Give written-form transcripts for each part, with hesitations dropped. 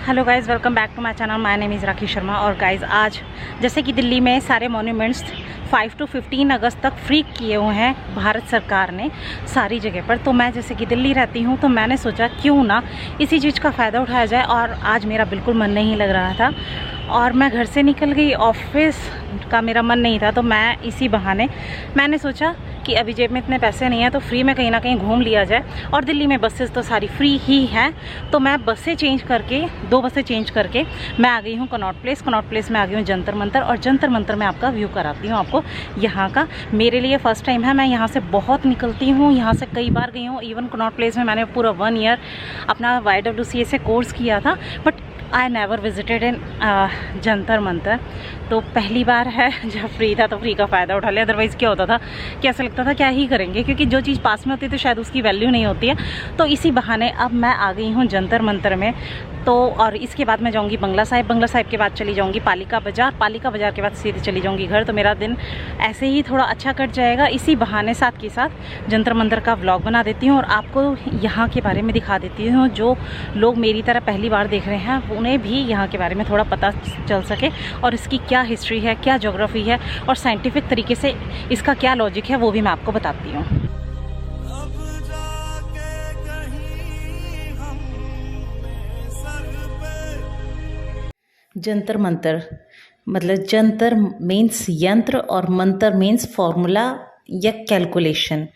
Hello guys, welcome back to my channel. My name is Rakhi Sharma. और guys, आज जैसे कि दिल्ली में सारे मॉन्यूमेंट्स 5 to 15 अगस्त तक फ्री किए हुए हैं भारत सरकार ने सारी जगह पर। तो मैं जैसे कि दिल्ली रहती हूँ, तो मैंने सोचा क्यों ना इसी चीज़ का फ़ायदा उठाया जाए। और आज मेरा बिल्कुल मन नहीं लग रहा था और मैं घर से निकल गई, ऑफिस का मेरा मन नहीं था। तो मैं इसी बहाने मैंने सोचा कि अभी जेब में इतने पैसे नहीं हैं, तो फ्री में कहीं ना कहीं घूम लिया जाए। और दिल्ली में बसेस तो सारी फ्री ही हैं, तो मैं बसें चेंज करके 2 बसें चेंज करके मैं आ गई हूँ कनॉट प्लेस। कनॉट प्लेस में आ गई हूँ जंतर मंतर, और जंतर मंतर में आपका व्यू कराती हूँ आपको यहाँ का। मेरे लिए फ़र्स्ट टाइम है, मैं यहाँ से बहुत निकलती हूँ, यहाँ से कई बार गई हूँ। इवन कनॉट प्लेस में मैंने पूरा 1 ईयर अपना YWCA से कोर्स किया था, but I never visited in Jantar Mantar. तो पहली बार है जब फ्री था, तो फ्री का फ़ायदा उठा लिया। अदरवाइज़ क्या होता था कि ऐसा लगता था क्या ही करेंगे, क्योंकि जो चीज़ पास में होती है तो शायद उसकी वैल्यू नहीं होती है। तो इसी बहाने अब मैं आ गई हूँ जंतर मंतर में। तो और इसके बाद मैं जाऊँगी बंगला साहिब, बंगला साहिब के बाद चली जाऊँगी पालिका बाज़ार, पालिका बाज़ार के बाद सीधे चली जाऊँगी घर। तो मेरा दिन ऐसे ही थोड़ा अच्छा कट जाएगा। इसी बहाने साथ के साथ जंतर मंतर का व्लॉग बना देती हूँ और आपको यहाँ के बारे में दिखा देती हूँ। जो लोग मेरी तरह पहली बार देख रहे हैं, उन्हें भी यहाँ के बारे में थोड़ा पता चल सके, और इसकी क्या हिस्ट्री है, क्या ज्योग्राफी है, और साइंटिफिक तरीके से इसका क्या लॉजिक है, वो भी मैं आपको बताती हूँ। जंतर मंतर मतलब जंतर मीन्स यंत्र और मंतर मीन्स फॉर्मूला या कैलकुलेशन।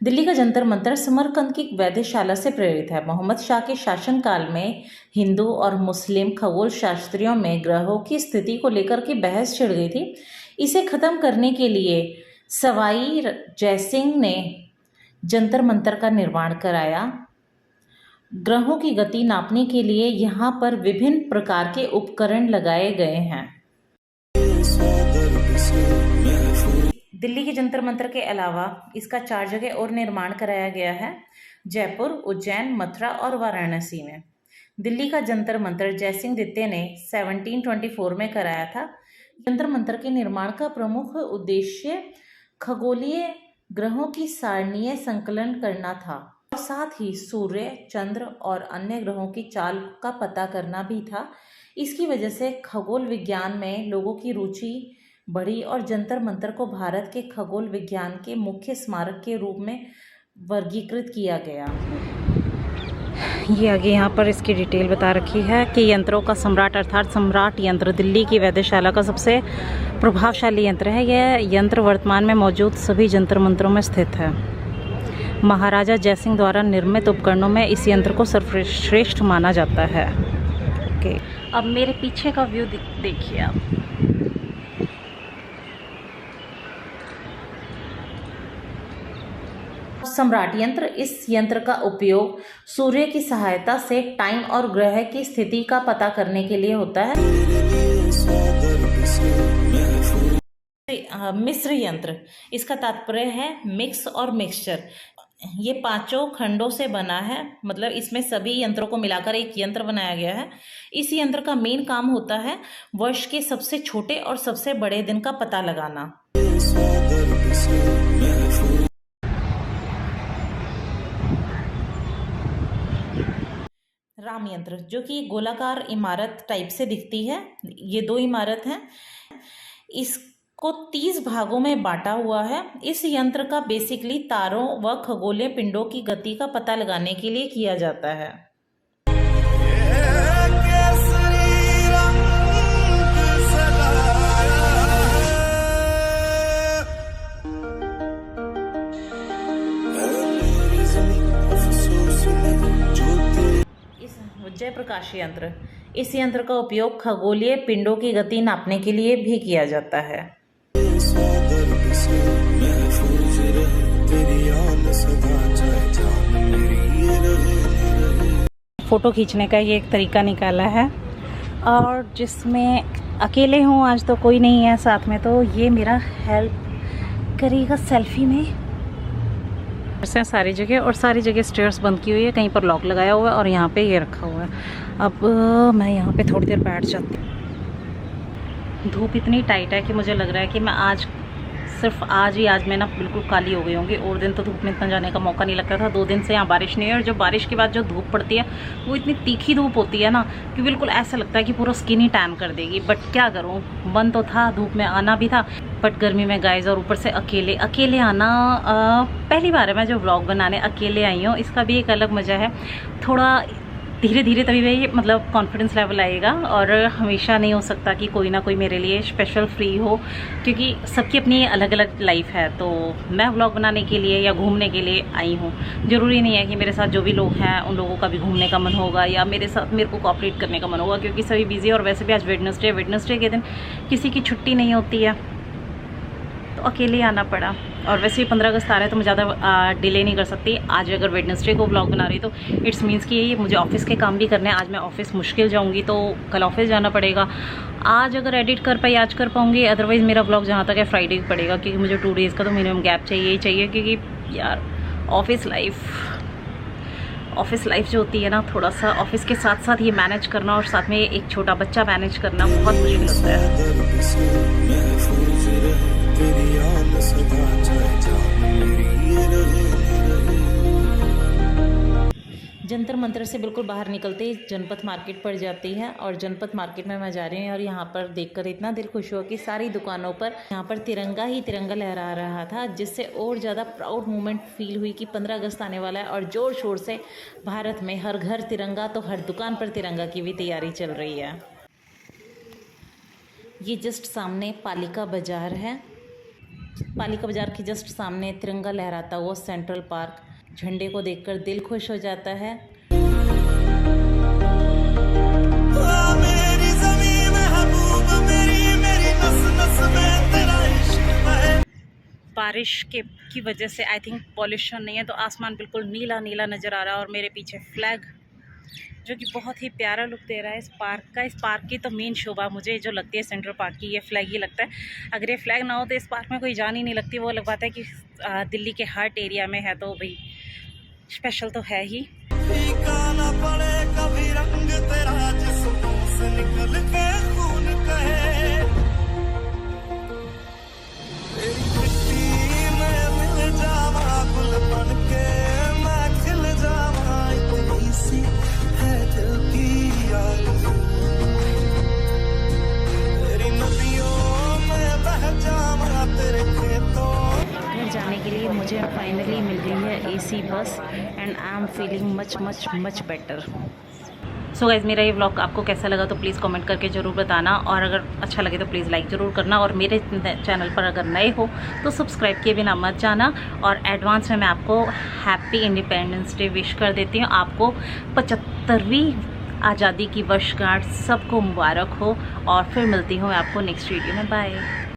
दिल्ली का जंतर मंतर समरकंद की वैद्यशाला से प्रेरित है। मोहम्मद शाह के शासनकाल में हिंदू और मुस्लिम खगोल शास्त्रियों में ग्रहों की स्थिति को लेकर के बहस छिड़ गई थी। इसे खत्म करने के लिए सवाई जयसिंह ने जंतर मंतर का निर्माण कराया। ग्रहों की गति नापने के लिए यहाँ पर विभिन्न प्रकार के उपकरण लगाए गए हैं। दिल्ली के जंतर मंतर के अलावा इसका 4 जगह और निर्माण कराया गया है, जयपुर, उज्जैन, मथुरा और वाराणसी में। दिल्ली का जंतर मंतर जयसिंह द्वितीय ने 1724 में कराया था। जंतर मंतर के निर्माण का प्रमुख उद्देश्य खगोलीय ग्रहों की सारणीय संकलन करना था, और साथ ही सूर्य, चंद्र और अन्य ग्रहों की चाल का पता करना भी था। इसकी वजह से खगोल विज्ञान में लोगों की रुचि बढ़ी और जंतर मंतर को भारत के खगोल विज्ञान के मुख्य स्मारक के रूप में वर्गीकृत किया गया। ये आगे यहाँ पर इसकी डिटेल बता रखी है कि यंत्रों का सम्राट अर्थात सम्राट यंत्र दिल्ली की वैद्यशाला का सबसे प्रभावशाली यंत्र है। यह यंत्र वर्तमान में मौजूद सभी जंतर मंतरों में स्थित है। महाराजा जयसिंह द्वारा निर्मित उपकरणों में इस यंत्र को सर्वश्रेष्ठ माना जाता है। ओके, अब मेरे पीछे का व्यू देखिए आप। सम्राट यंत्र, इस यंत्र का उपयोग सूर्य की सहायता से टाइम और ग्रह की स्थिति का पता करने के लिए होता है। मिस्र यंत्र, इसका तात्पर्य है मिक्स और मिक्सचर। ये 5 खंडों से बना है, मतलब इसमें सभी यंत्रों को मिलाकर एक यंत्र बनाया गया है। इस यंत्र का मेन काम होता है वर्ष के सबसे छोटे और सबसे बड़े दिन का पता लगाना। राम यंत्र, जो कि गोलाकार इमारत टाइप से दिखती है, ये 2 इमारत हैं, इसको 30 भागों में बांटा हुआ है। इस यंत्र का बेसिकली तारों व खगोलीय पिंडों की गति का पता लगाने के लिए किया जाता है। जयप्रकाश यंत्र, इस यंत्र का उपयोग खगोलीय पिंडों की गति नापने के लिए भी किया जाता है। फोटो खींचने का ये एक तरीका निकाला है, और जिसमें अकेले हूँ आज, तो कोई नहीं है साथ में, तो ये मेरा हेल्प करेगा सेल्फी में। ऐसे सारी जगह, और सारी जगह स्टेयर्स बंद की हुई है, कहीं पर लॉक लगाया हुआ है, और यहाँ पे ये रखा हुआ है। अब मैं यहाँ पे थोड़ी देर बैठ जाती हूँ। धूप इतनी टाइट है कि मुझे लग रहा है कि मैं आज सिर्फ आज मैं ना बिल्कुल काली हो गई होंगी, और दिन तो धूप में इतना जाने का मौका नहीं लगता था। 2 दिन से यहाँ बारिश नहीं है, और जो बारिश के बाद जो धूप पड़ती है वो इतनी तीखी धूप होती है ना कि बिल्कुल ऐसा लगता है कि पूरा स्किन ही टैन कर देगी। बट क्या करूँ, मन तो था, धूप में आना भी था, बट गर्मी में गाइस, और ऊपर से अकेले आना। पहली बार है मैं जो व्लॉग बनाने अकेले आई हूँ, इसका भी एक अलग मज़ा है। थोड़ा धीरे धीरे तभी वही मतलब कॉन्फिडेंस लेवल आएगा, और हमेशा नहीं हो सकता कि कोई ना कोई मेरे लिए स्पेशल फ्री हो, क्योंकि सबकी अपनी अलग अलग लाइफ है। तो मैं व्लॉग बनाने के लिए या घूमने के लिए आई हूँ। ज़रूरी नहीं है कि मेरे साथ जो भी लोग हैं उन लोगों का भी घूमने का मन होगा या मेरे साथ मेरे को कोऑपरेट करने का मन होगा, क्योंकि सभी बिजी। और वैसे भी आज वेडनेसडे के दिन किसी की छुट्टी नहीं होती है, तो अकेले आना पड़ा। और वैसे भी 15 अगस्त आ रहा है, तो मैं ज़्यादा डिले नहीं कर सकती। आज अगर वेडनेसडे को व्लॉग बना रही तो इट्स मीन्स कि मुझे ऑफिस के काम भी करने हैं। आज मैं ऑफिस मुश्किल जाऊंगी, तो कल ऑफिस जाना पड़ेगा। आज अगर एडिट कर पाई आज कर पाऊंगी, अदरवाइज़ मेरा व्लॉग जहाँ तक है फ्राइडे को पड़ेगा, क्योंकि मुझे 2 डेज़ का तो मिनिमम गैप चाहिए ही चाहिए। क्योंकि यार ऑफिस लाइफ जो होती है ना, थोड़ा सा ऑफिस के साथ साथ ये मैनेज करना और साथ में एक छोटा बच्चा मैनेज करना बहुत मुश्किल होता है। जंतर मंतर से बिल्कुल बाहर निकलते ही जनपथ मार्केट पड़ जाती है, और जनपथ मार्केट में मैं जा रही हूँ। और यहाँ पर देखकर इतना दिल खुश हुआ कि सारी दुकानों पर यहाँ पर तिरंगा ही तिरंगा लहरा रहा था, जिससे और ज़्यादा प्राउड मोमेंट फील हुई कि 15 अगस्त आने वाला है, और ज़ोर शोर से भारत में हर घर तिरंगा, तो हर दुकान पर तिरंगा की भी तैयारी चल रही है। ये जस्ट सामने पालिका बाज़ार है। पालिका बाज़ार के जस्ट सामने तिरंगा लहराता हुआ सेंट्रल पार्क, झंडे को देखकर दिल खुश हो जाता है। बारिश की वजह से आई थिंक पॉल्यूशन नहीं है, तो आसमान बिल्कुल नीला नीला नज़र आ रहा है, और मेरे पीछे फ्लैग जो कि बहुत ही प्यारा लुक दे रहा है इस पार्क का। इस पार्क की तो मेन शोभा मुझे जो लगती है सेंट्रल पार्क की, ये फ्लैग ही लगता है। अगर ये फ्लैग ना हो तो इस पार्क में कोई जान ही नहीं लगती। वो लगवाता है कि दिल्ली के हार्ट एरिया में है, तो भाई स्पेशल तो है ही। जाने के लिए मुझे फाइनली मिल गई है AC bus, and I am feeling much better. So guys, मेरा ये व्लॉग आपको कैसा लगा तो प्लीज़ कमेंट करके ज़रूर बताना, और अगर अच्छा लगे तो प्लीज़ लाइक ज़रूर करना, और मेरे चैनल पर अगर नए हो तो सब्सक्राइब किए बिना मत जाना। और एडवांस में मैं आपको हैप्पी इंडिपेंडेंस डे विश कर देती हूँ। आपको 75वीं आज़ादी की वर्षगांठ सबको मुबारक हो, और फिर मिलती हूँ आपको नेक्स्ट वीडियो में। बाय।